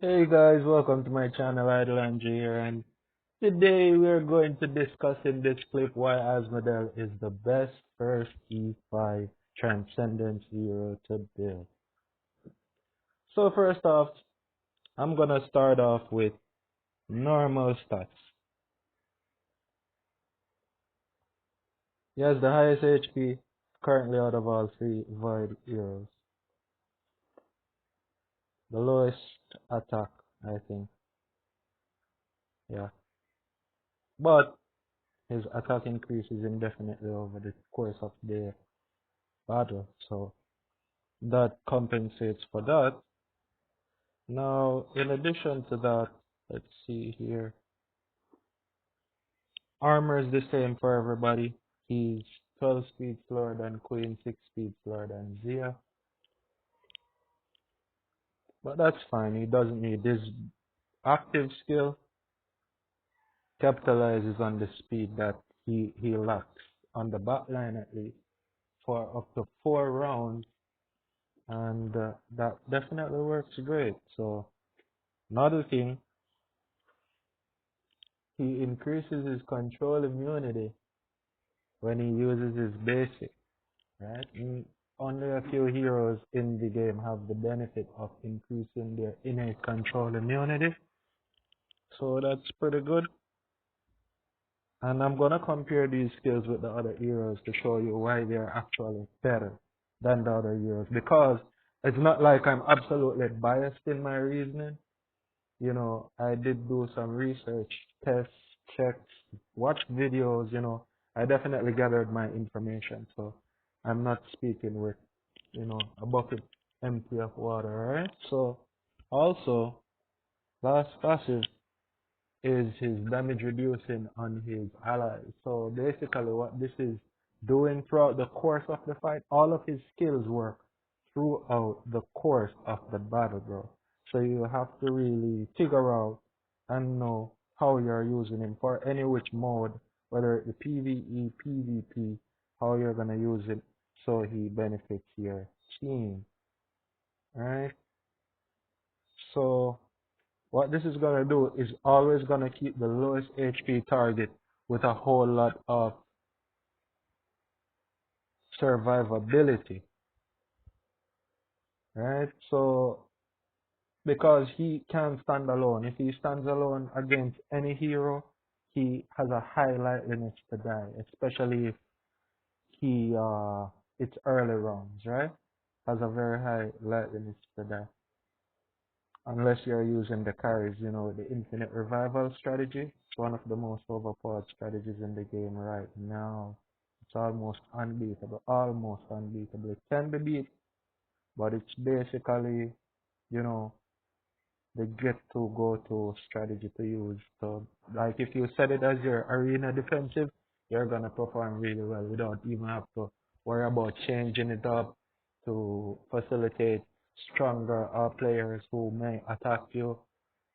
Hey guys, welcome to my channel Idle Andrew here, and today we're going to discuss in this clip why Asmodel is the best first E5 Transcendence Hero to build. So first off, I'm gonna start off with normal stats. He has the highest HP currently out of all three Void heroes. The lowest attack, I think. Yeah. But his attack increases indefinitely over the course of the battle, so that compensates for that. Now, in addition to that, let's see here. Armor is the same for everybody. He's 12 speed slower than Queen, 6 speed slower than Zia. But that's fine. He doesn't need this active skill. Capitalizes on the speed that he lacks on the back line at least for up to 4 rounds, and that definitely works great. So another thing, he increases his control immunity when he uses his basic, right? Only a few heroes in the game have the benefit of increasing their innate control immunity, so that's pretty good. And I'm gonna compare these skills with the other heroes to show you why they're actually better than the other heroes. Because it's not like I'm absolutely biased in my reasoning. I did do some research, tests, checks, watched videos, I definitely gathered my information. So I'm not speaking with, a bucket empty of water, right? So also, last passive is his damage reducing on his allies. So basically what this is doing throughout the course of the fight, all of his skills work throughout the course of the battle, bro. So you have to really figure out and know how you're using him for any which mode, whether it be PvE, PvP, how you're gonna use it so he benefits your team. Right? So what this is going to do is always going to keep the lowest HP target with a whole lot of survivability, right? So, because he can stand alone, if he stands alone against any hero, he has a high likeliness to die, especially if he it's early rounds, right? Has a very high likeliness to die. Unless you're using the carries, the infinite revival strategy. It's one of the most overpowered strategies in the game right now. It's almost unbeatable, almost unbeatable. It can be beat, but it's basically, you know, the get to go to strategy to use. So, like if you set it as your arena defensive, you're gonna perform really well without even have to worry about changing it up to facilitate stronger players who may attack you.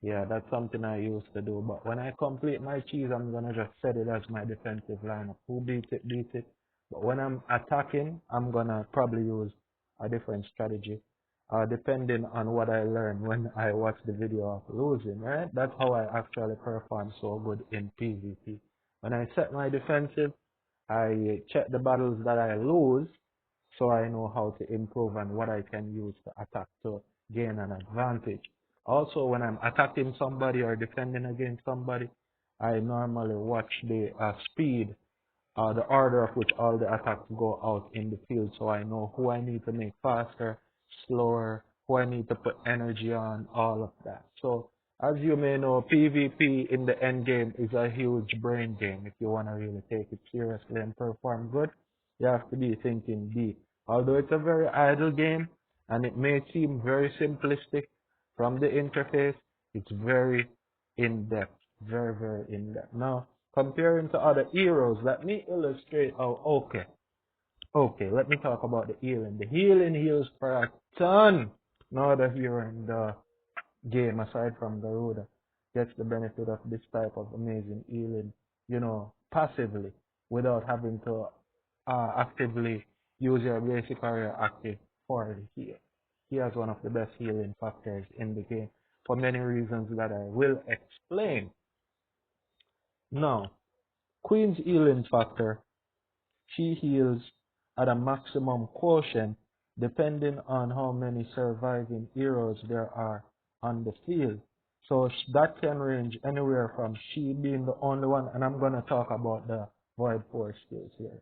Yeah, that's something I used to do. But when I complete my cheese, I'm gonna just set it as my defensive lineup. Who beats it, beats it. But when I'm attacking, I'm gonna probably use a different strategy, depending on what I learn when I watch the video of losing, right? That's how I actually perform so good in PvP. When I set my defensive, I check the battles that I lose, so I know how to improve and what I can use to attack to gain an advantage. Also, when I'm attacking somebody or defending against somebody, I normally watch the speed, the order of which all the attacks go out in the field, so I know who I need to make faster, slower, who I need to put energy on, all of that. So, as you may know, PvP in the end game is a huge brain game. If you want to really take it seriously and perform good, you have to be thinking deep. Although it's a very idle game and it may seem very simplistic from the interface, it's very in depth, very, very in depth. Now, comparing to other heroes, let me illustrate how, okay, let me talk about the healing. The healing heals for a ton. No other hero in the game aside from Garuda gets the benefit of this type of amazing healing, passively without having to actively use your basic or your active for the heal. He has one of the best healing factors in the game. for many reasons that I will explain. Now, Queen's healing factor, she heals at a maximum quotient depending on how many surviving heroes there are on the field. So that can range anywhere from she being the only one, and I'm going to talk about the Void Force skills here,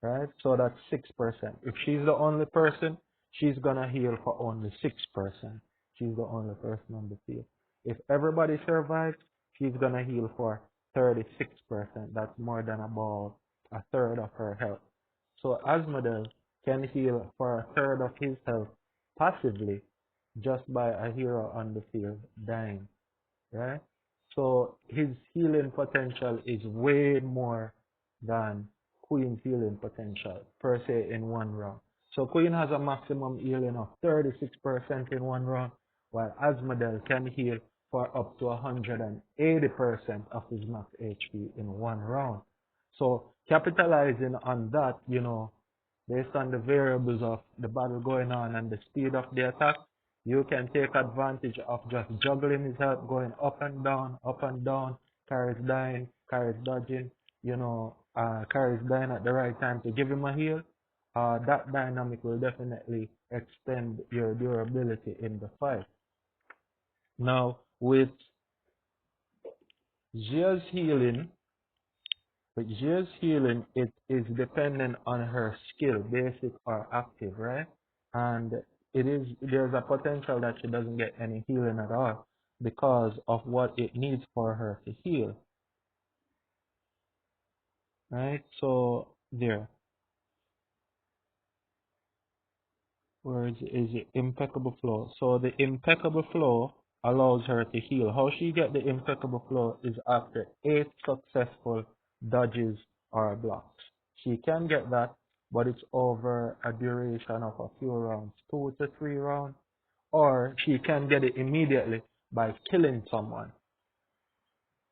right? So that's 6%. If she's the only person, she's gonna heal for only 6%. She's the only person on the field. If everybody survives, she's gonna heal for 36%. That's more than about a third of her health. So Asmodel can heal for a third of his health passively just by a hero on the field dying, right? So his healing potential is way more than Queen's healing potential per se in one round. So Queen has a maximum healing of 36% in one round, while Asmodel can heal for up to 180% of his max HP in one round. So capitalizing on that, based on the variables of the battle going on and the speed of the attack, you can take advantage of just juggling his health, going up and down, carries dying, carries dodging, carries dying at the right time to give him a heal. That dynamic will definitely extend your durability in the fight. Now, with Jia's healing, it is dependent on her skill, basic or active, right? And there's a potential that she doesn't get any healing at all because of what it needs for her to heal, right? So there, where is it? Impeccable flow. So the impeccable flow allows her to heal. How she get the impeccable flow is after 8 successful dodges or blocks. She can get that, but it's over a duration of a few rounds, 2 to 3 rounds, or she can get it immediately by killing someone,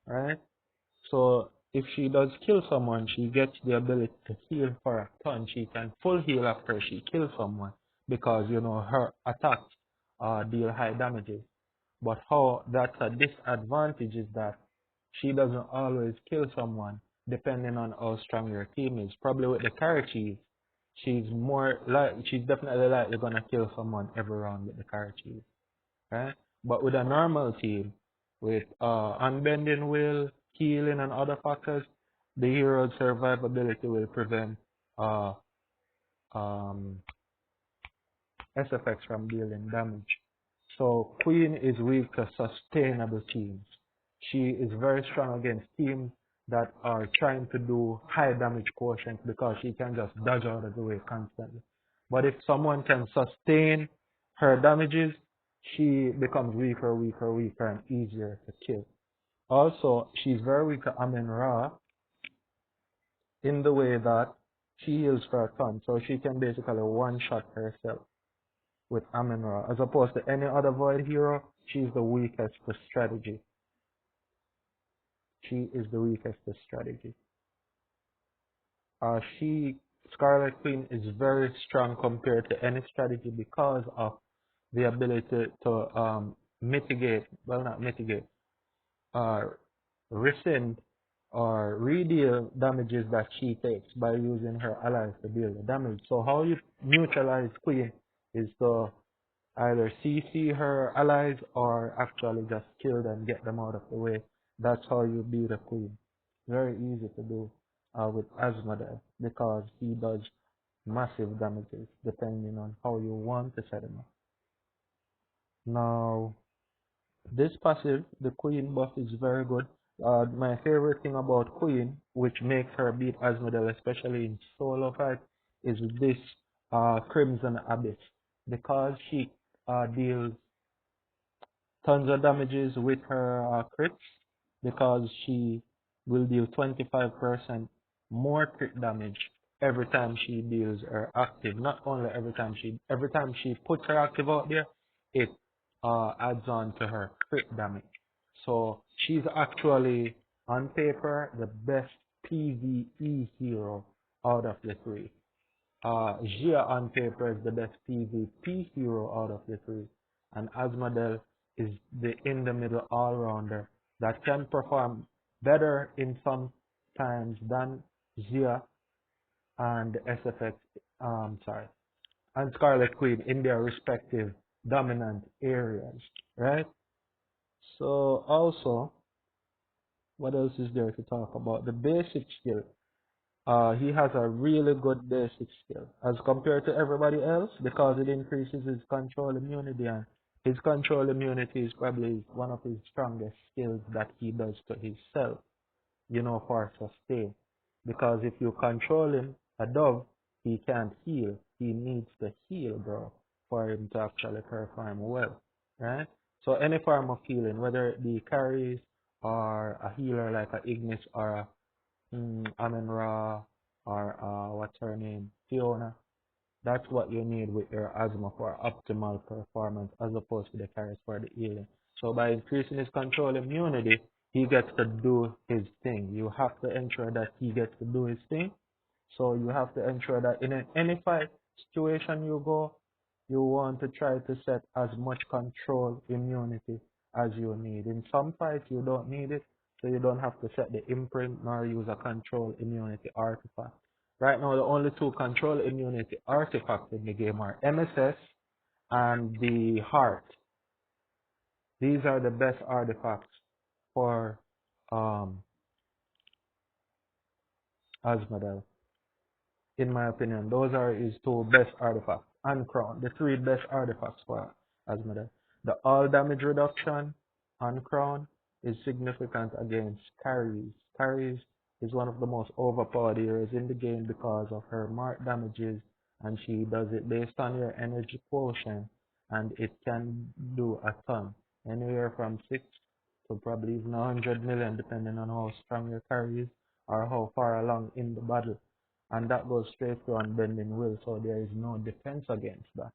right? So if she does kill someone, she gets the ability to heal for a ton. She can full heal after she kills someone because her attacks deal high damages. But how that's a disadvantage is that she doesn't always kill someone depending on how strong your team is. Probably with the carry cheese, she's definitely likely gonna kill someone every round with the carry cheese, right? But with a normal team, with unbending will, healing, and other factors, the hero's survivability will prevent uh, um, SFX from dealing damage. So Queen is weak to sustainable teams. She is very strong against teams that are trying to do high damage quotient because she can just dodge out of the way constantly. But if someone can sustain her damages, she becomes weaker, and easier to kill. Also, she's very weak to Amin Ra in the way that she heals for a ton, so she can basically one-shot herself with Amin-Ra. As opposed to any other Void hero, she's the weakest to strategy. She is the weakest to strategy. Scarlet Queen is very strong compared to any strategy because of the ability to not mitigate, uh, rescind or redeal damages that she takes by using her allies to deal the damage. So how you neutralize Queen is to either CC her allies or actually just kill them, get them out of the way. That's how you beat a queen. Very easy to do with Asmodel because he does massive damages depending on how you want to set him up. Now, this passive, the queen buff, is very good. My favorite thing about queen, which makes her beat Asmodel, especially in solo fight, is this Crimson Abyss because she deals tons of damages with her crits because she will deal 25% more crit damage every time she deals her active. Not only every time she puts her active out there, it adds on to her crit damage. So she's actually on paper the best PvE hero out of the three. Jia on paper is the best PvP hero out of the three, and Asmodel is the in the middle all rounder that can perform better in some times than Zia and SFX, sorry, and Scarlet Queen in their respective dominant areas, right? So also, what else is there to talk about? The basic skill. He has a really good basic skill as compared to everybody else because it increases his control immunity, and his control immunity is probably one of his strongest skills that he does to himself, for sustain. Because if you control him, a dove, he can't heal. He needs to heal, bro, for him to actually perform well, right? So any form of healing, whether it be carries or a healer like a Ignis or a Amen Ra or what's her name, Fiona, that's what you need with your asthma for optimal performance as opposed to the carries for the healing. So by increasing his control immunity, he gets to do his thing. You have to ensure that he gets to do his thing. So you have to ensure that in any fight situation you go, you want to try to set as much control immunity as you need. In some fights you don't need it, so you don't have to set the imprint nor use a control immunity artifact. Right now, the only two control immunity artifacts in the game are MSS and the Heart. These are the best artifacts for um, Asmodel, in my opinion. Those are his two best artifacts. And Crown, the three best artifacts for Asmodel. The all damage reduction on Crown is significant against carries. Carries is one of the most overpowered heroes in the game because of her mark damages, and she does it based on your energy quotient, and it can do a ton, anywhere from 6 to probably even 100 million, depending on how strong your carry is or how far along in the battle. And that goes straight to unbending will, so there is no defense against that,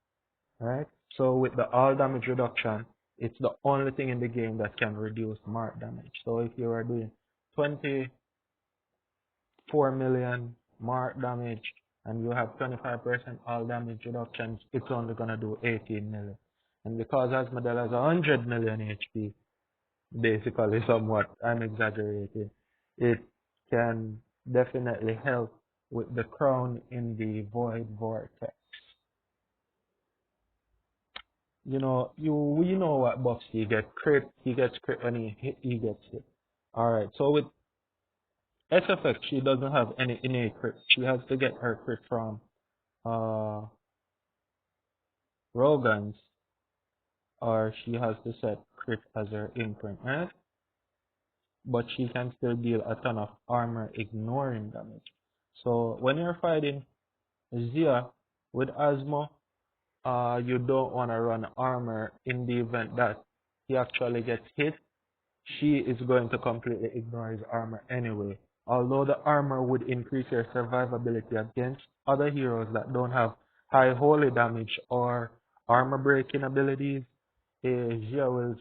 right? So with the all damage reduction, it's the only thing in the game that can reduce mark damage. So if you are doing 24 million mark damage and you have 25% all damage reductions, it's only gonna do 18 million. And because Asmodel has 100 million HP, basically somewhat, I'm exaggerating, it can definitely help with the crown in the void vortex. We know what buffs he gets. Crit, he gets crit when he gets hit. Alright, so with SFX, she doesn't have any innate crit. She has to get her crit from uh Rogan's, or she has to set crit as her imprint, right? But she can still deal a ton of armor ignoring damage. So when you're fighting Zia with Asmo, you don't want to run armor in the event that he actually gets hit. She is going to completely ignore his armor anyway. Although the armor would increase your survivability against other heroes that don't have high holy damage or armor breaking abilities, Jia will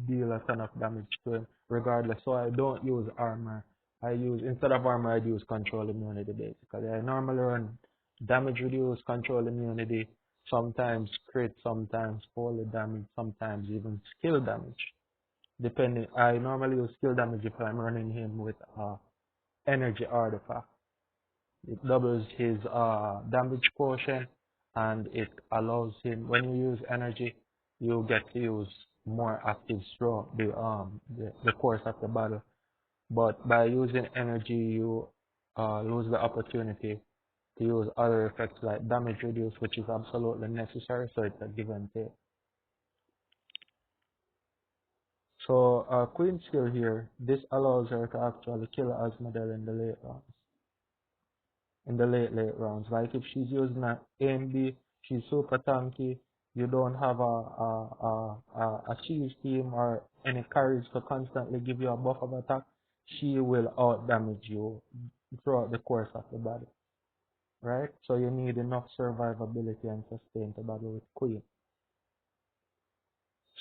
deal a ton of damage to him regardless. So I don't use armor. Instead of armor, I use control immunity basically. I normally run damage reduce, control immunity, sometimes crit, sometimes holy damage, sometimes even skill damage. Depending, I normally use skill damage if I'm running him with energy artifact. It doubles his damage quotient, and it allows him, when you use energy, you get to use more active throughout the course of the battle. But by using energy, you lose the opportunity to use other effects like damage reduce, which is absolutely necessary. So it's a give and take. So Queen skill here, this allows her to actually kill Asmodel in the late rounds. In the late rounds. Like if she's using an AMD, she's super tanky, you don't have a cheese team or any carries to constantly give you a buff of attack, she will out damage you throughout the course of the battle. Right? So you need enough survivability and sustain to battle with Queen.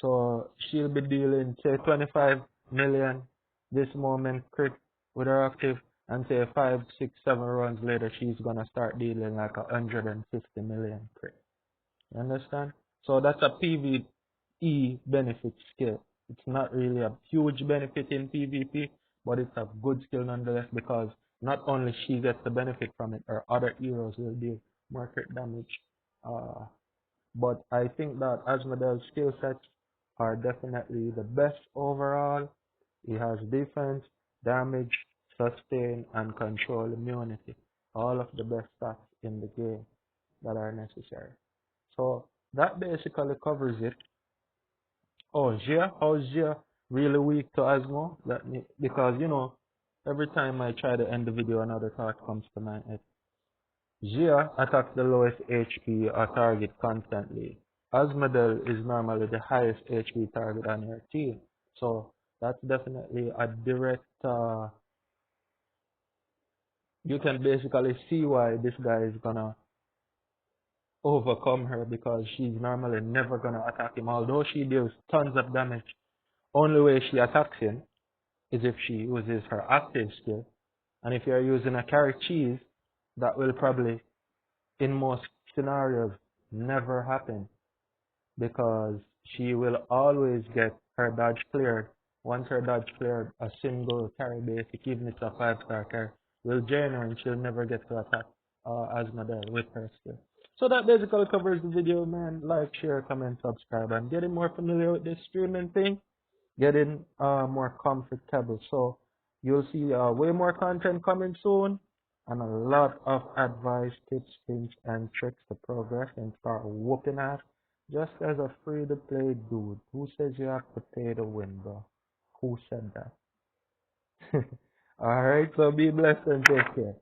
So she'll be dealing say 25 million this moment crit with her active, and say 5, 6, 7 runs later she's gonna start dealing like 150 million crit. You understand? So that's a PvE E benefit skill. It's not really a huge benefit in PvP, but it's a good skill nonetheless because not only she gets the benefit from it, or other heroes will deal more crit damage. Uh, but I think that Asmodel's skill sets are definitely the best overall. He has defense, damage, sustain, and control immunity. All of the best stats in the game that are necessary. So that basically covers it. Oh, Jia? How's Jia really weak to Asmo? Because, every time I try to end the video, another thought comes to my head. Jia attacks the lowest HP target constantly. Asmodel is normally the highest HP target on your team. So that's definitely a direct, you can basically see why this guy is gonna overcome her because she's normally never gonna attack him. Although she deals tons of damage, only way she attacks him is if she uses her active skill. And if you're using a carry cheese, that will probably, in most scenarios, never happen because she will always get her dodge cleared. Once her dodge cleared, a single carry basic, even if it's a 5-star carry, will drain her and she'll never get to attack Asmodel with her skill. So that basically covers the video, man. Like, share, comment, subscribe, and getting more familiar with this streaming thing, getting more comfortable. So you'll see way more content coming soon and a lot of advice, tips, hints, and tricks to progress and start whooping ass just as a free to play dude. Who says you have to pay to win, bro? Who said that? Alright, so be blessed and take care.